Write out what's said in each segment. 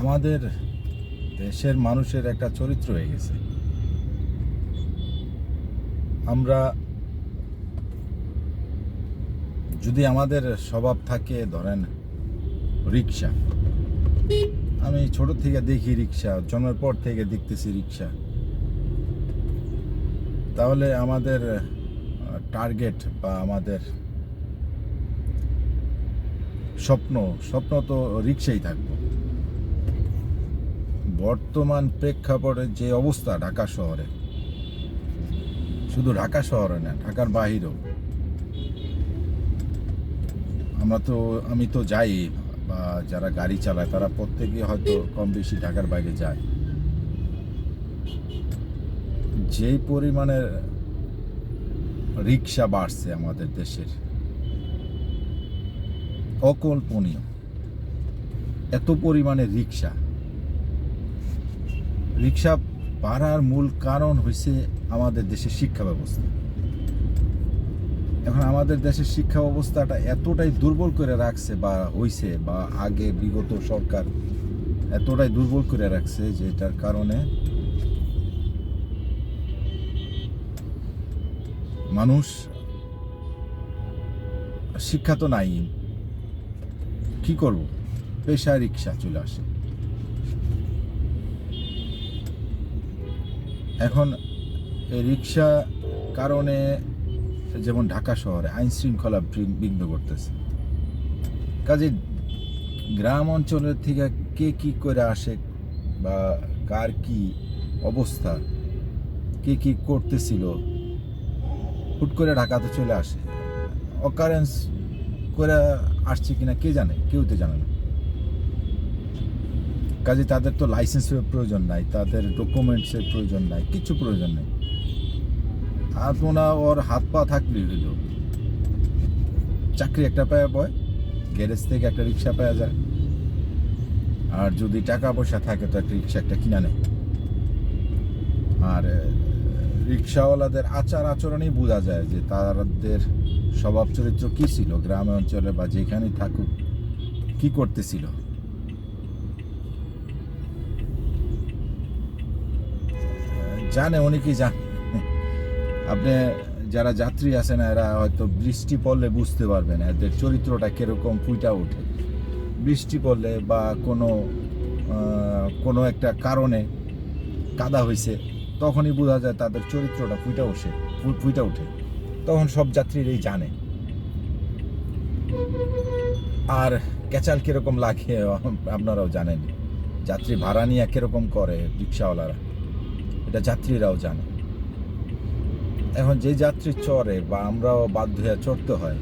আমাদের দেশের মানুষের একটা চরিত্র হয়ে গেছে। আমরা যদি আমাদের স্বভাব থাকে, ধরেন রিক্সা, আমি ছোট থেকে দেখি রিক্সা, জন্মের পর থেকে দেখতেছি রিক্সা, তাহলে আমাদের টার্গেট বা আমাদের স্বপ্ন তো রিক্সাই থাকবো। বর্তমান প্রেক্ষাপটে যে অবস্থা ঢাকা শহরে, শুধু ঢাকা শহরে না, ঢাকার বাহিরেও, আমি তো যাই, বা যারা গাড়ি চালায় তারা প্রত্যেকেই হয়তো কম বেশি ঢাকার বাইরে যায়। যেই পরিমাণে রিক্সা বাড়ছে আমাদের দেশের, অকল্পনীয়। এত পরিমাণে রিক্সা বাড়ার মূল কারণ হয়েছে আমাদের দেশের শিক্ষা ব্যবস্থা। এখন আমাদের দেশের শিক্ষা ব্যবস্থাটা এতটাই দুর্বল করে রাখছে, বা হইছে, বা আগে বিগত সরকার এতটাই দুর্বল করে রাখছে, যেটার কারণে মানুষ, শিক্ষা তো নাই, কি করব, পেশায় রিক্সা চলে আসে। এখন এই রিক্সা কারণে যেমন ঢাকা শহরে আইন শৃঙ্খলা বিঘ্ন করতেছে। কাজে গ্রাম অঞ্চলের থেকে কে কি করে আসে, বা কার কি অবস্থা, কে কি করতেছিল, হুট করে ঢাকাতে চলে আসে, অকারেন্স করে আসছে কিনা কে জানে, কেউ তো জানে না। কাজে তাদের তো লাইসেন্সের প্রয়োজন নাই, তাদের ডকুমেন্টসের প্রয়োজন নাই, কিছু প্রয়োজন নেই। ওর হাত পা থাকলেই হইল, চাকরি একটা পাওয়া বয়, গ্যারেজ থেকে একটা রিক্সা পাওয়া যায়, আর যদি টাকা পয়সা থাকে তো একটা রিক্সা একটা কিনা নেয়। আর রিক্সাওয়ালাদের আচার আচরণেই বোঝা যায় যে তাদের স্বভাব চরিত্র কী ছিল, গ্রামে অঞ্চলে বা যেখানেই থাকুক কি করতেছিল। জানে, অনেকেই জানে। আপনি যারা যাত্রী আছেন এরা হয়তো বৃষ্টি পড়লে বুঝতে পারবেন এদের চরিত্রটা কিরকম ফুইটা ওঠে। বৃষ্টি পড়লে বা কোনো একটা কারণে কাদা হয়েছে, তখনই বোঝা যায় তাদের চরিত্রটা ফুইটা ওঠে। তখন সব যাত্রীরাই জানে। আর ক্যাচাল কিরকম লাগে আপনারাও জানেন, যাত্রী ভাড়া নিয়ে কিরকম করে রিক্সাওয়ালারা, এটা যাত্রীরাও জানে। এখন যে যাত্রী চড়ে বা আমরাও বাধ্য হয়ে চড়তে হয়,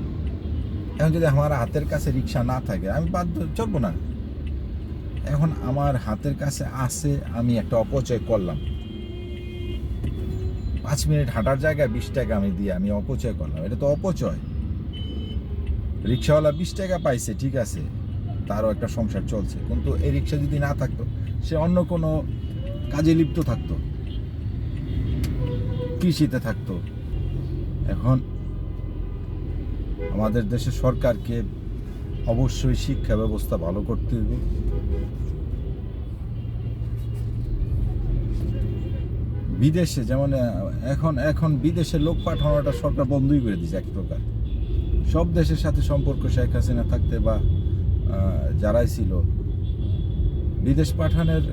এখন যদি আমার হাতের কাছে রিক্সা না থাকে আমি বাধ্য চড়বো না। এখন আমার হাতের কাছে আসে, আমি একটা অপচয় করলাম, 5 মিনিট হাঁটার জায়গায় 20 টাকা আমি দিয়ে আমি অপচয় করলাম, এটা তো অপচয়। রিক্সাওয়ালা 20 টাকা পাইছে, ঠিক আছে, তারও একটা সংসার চলছে, কিন্তু এই রিক্সা যদি না থাকতো সে অন্য কোনো কাজে লিপ্ত থাকতো, কৃষিতে থাকতো। এখন আমাদের দেশের সরকারকে অবশ্যই শিক্ষা ব্যবস্থা ভালো করতে হবে। বিদেশে যেমন এখন বিদেশে লোক পাঠানোটা সরকার বন্ধই করে দিয়েছে এক প্রকার। সব দেশের সাথে সম্পর্ক শেখ হাসিনা থাকতে বা যারাই ছিল, বিদেশ পাঠানোর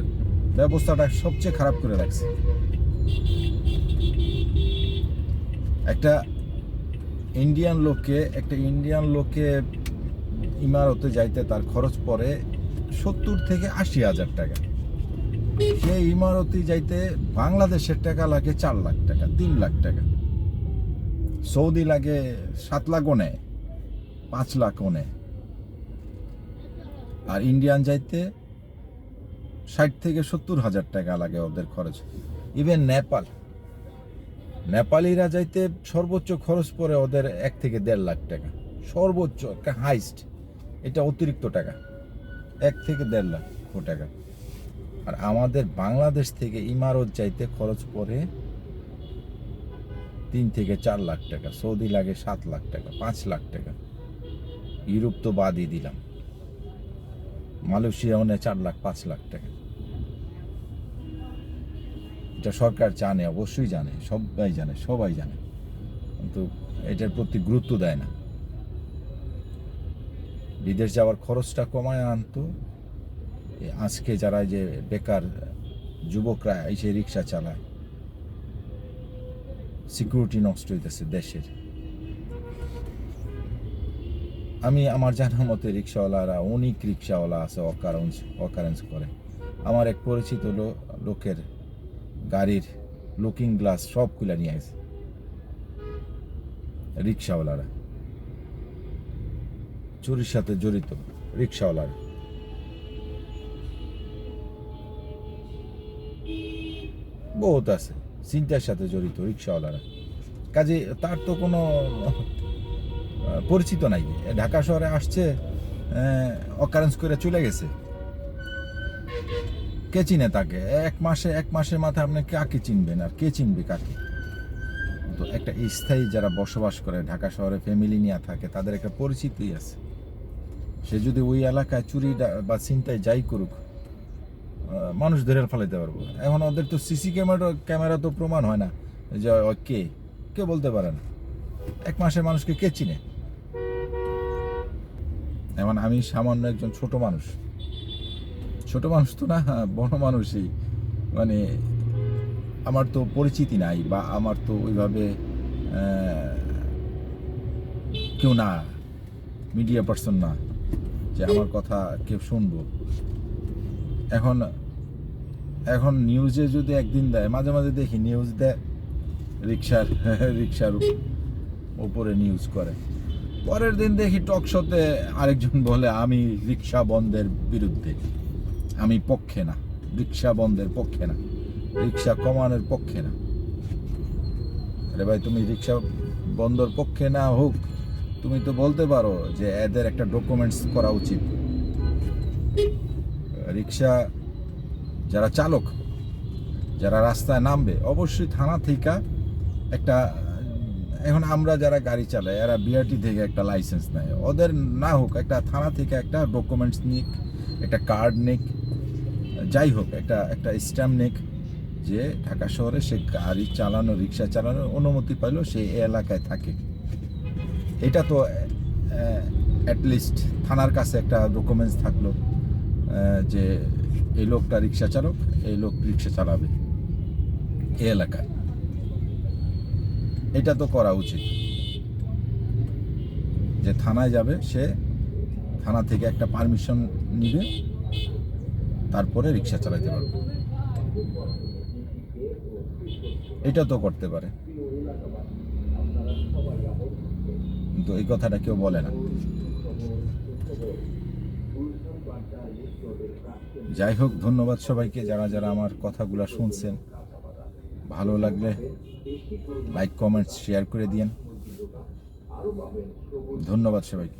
ব্যবস্থাটা সবচেয়ে খারাপ করে রাখছে। একটা ইন্ডিয়ান লোকে ইমারতে যাইতে তার খরচ পড়ে 70 থেকে 80 হাজার টাকা। সেই ইমারতে যাইতে বাংলাদেশের টাকা লাগে 4 লাখ টাকা, 3 লাখ টাকা। সৌদি লাগে 7 লাখ নেয়, 5 লাখ নেয়। আর ইন্ডিয়ান যাইতে 60 থেকে 70 হাজার টাকা লাগে ওদের খরচ। ইভেন নেপালিরা যাইতে সর্বোচ্চ খরচ পড়ে ওদের 1 থেকে 1.5 লাখ টাকা, সর্বোচ্চ একটা হাইস্ট। এটা অতিরিক্ত টাকা, 1 থেকে 1.5 লাখ টাকা। আর আমাদের বাংলাদেশ থেকে ইমারত যাইতে খরচ পড়ে 3 থেকে 4 লাখ টাকা, সৌদি লাগে 7 লাখ টাকা, 5 লাখ টাকা। ইউরোপ তো বাদই দিলাম। মালয়েশিয়া মানে 4 লাখ 5 লাখ টাকা। এটা সরকার জানে, অবশ্যই জানে, সবাই জানে, কিন্তু এটার প্রতি গুরুত্ব দেয় না। বিদেশ যাওয়ার খরচটা কমায় আনতো। আজকে যারা যে বেকার যুবকরা এসে রিক্সা চালায়, সিকিউরিটি নষ্ট হইতেছে দেশের। আমি আমার জানার মতে রিক্সাওয়ালারা, অনেক রিক্সাওয়ালা আছে অকারেন্স করে। আমার এক পরিচিত লোকের গাড়ির লুকিং গ্লাস সব খুলে নিয়ে আসে রিক্সাওয়ালারা, চুরির সাথে জড়িত রিক্সাওয়ালারা। বহুত আছে চিন্তার সাথে জড়িত রিক্সাওয়ালারা। কাজে তার তো কোনো পরিচিত নাই। ঢাকা শহরে আসছে, অকারেন্স করে চলে গেছে, কে চিনে তাকে? এক মাসের মাথায় আপনি কাকে চিনবেন, আর কে চিনবে কাকে? তো একটা স্থায়ী যারা বসবাস করে ঢাকা শহরে, ফ্যামিলি নিয়ে থাকে, তাদের একটা পরিচিতি আছে। সে যদি ওই এলাকায় চুরি বা ছিনতাই যাই করুক, মানুষ ধরে ফেলাইতে পারবো। এখন ওদের তো সিসি ক্যামেরা তো প্রমাণ হয় না যে কে বলতে পারে না। এক মাসের মানুষকে কে চিনে? এখন আমি সামান্য একজন ছোট মানুষ তো না, বড় মানুষই, মানে আমার তো পরিচিতি নাই, বা আমার তো ওইভাবে কেউ না, মিডিয়া পার্সন না যে আমার কথা কেউ শুনবো। এখন নিউজে যদি একদিন দেয়, মাঝে মাঝে দেখি নিউজ দেয়, রিক্সার উপরে নিউজ করে, পরের দিন দেখি টক শোতে আরেকজন বলে আমি রিক্সা বন্ধের বিরুদ্ধে, আমি পক্ষে না, রিক্সা বন্ধের পক্ষে না, রিক্সা কমানোর পক্ষে না। আরে ভাই, তুমি রিক্সা বন্ধর পক্ষে না হোক, তুমি তো বলতে পারো যে এদের একটা ডকুমেন্টস করা উচিত। রিক্সা যারা চালক, যারা রাস্তায় নামবে, অবশ্যই থানা থেকে একটা, এখন আমরা যারা গাড়ি চালাই এরা বিআরটি থেকে একটা লাইসেন্স নেয়, ওদের না হোক, একটা থানা থেকে একটা ডকুমেন্টস নিক, একটা কার্ড নিক, যাই হোক, একটা স্ট্যাম্প নিক, যে ঢাকা শহরে সে গাড়ি চালানো, রিক্সা চালানোর অনুমতি পাইলো, সে এলাকায় থাকে। এটা তো অ্যাটলিস্ট থানার কাছে একটা ডকুমেন্টস থাকলো যে এই লোকটা রিক্সা চালক, এই লোক রিক্সা চালাবে এই এলাকায়। এটা তো করা উচিত, যে থানায় যাবে, সে থানা থেকে একটা পারমিশন নিবে, তারপরে রিক্সা চালাতে পারবে। এটা তো করতে পারে, কিন্তু এই কথাটা কেউ বলে না। যাই হোক, ধন্যবাদ সবাইকে যারা আমার কথাগুলো শুনছেন। ভালো লাগলে লাইক, কমেন্টস, শেয়ার করে দিয়েন। ধন্যবাদ সবাইকে।